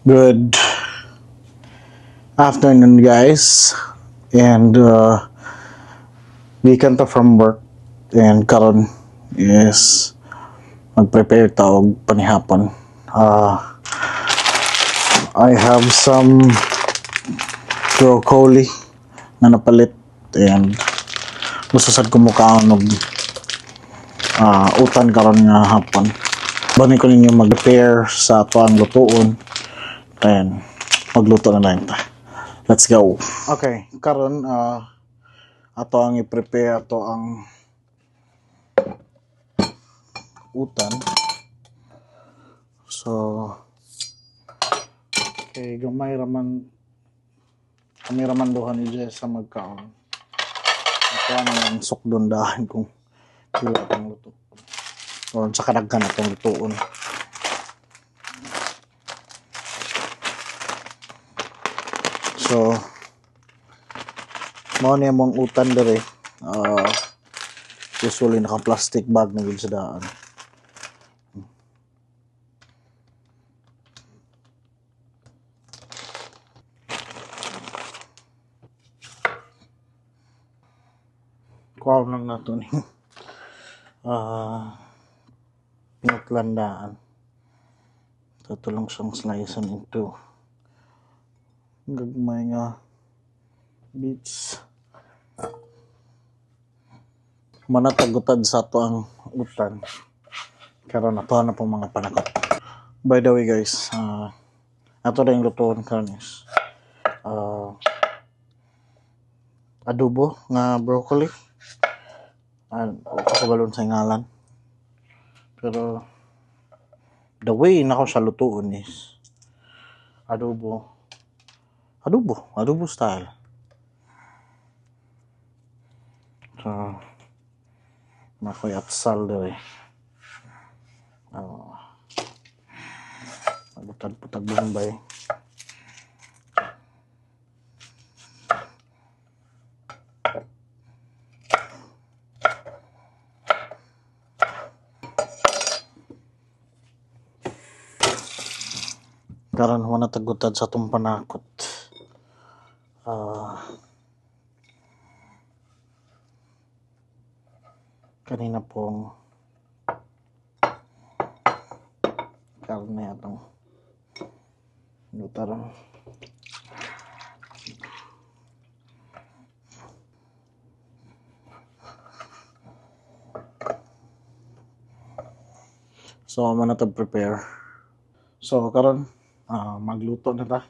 Good afternoon, guys. And weekend to from work. And karon is mag-prepare taog panihapon. I have some broccoli na napalit and gusto sad ko mukaon og utan karon nga hapon. Bani ko ninyo mag-prepare sa ato ang lutuon. Then magluto na lang ta. Let's go. Okay, karon ato ang i-prepare ato ang utan. So okay, gamay raman kami raman duha ni Jess sa magkaon. Ito ang sukdondahan kung pila ang luto. O sa kadaghan atong lutuon. So mao ni among utan dere. Usually naka plastic bag na gud sa daan. Kuha lang nato ni pinatlandaan. Tutulong siyang slicean into gagmay nga bits. Manatagutad sa ato ang utan. Karon na to na po mga panakot. By the way guys, ato na yung lutoon karon is adobo nga broccoli. Kabalon sa ngalan. Pero the way na ko sa lutuon is adobo style. So makoy atsal dere. Putag bumbay. Karon wala tagutad sa atong panakot. Kanina pong karne atong lutaran. So man na to prepare. So karon magluto na ta.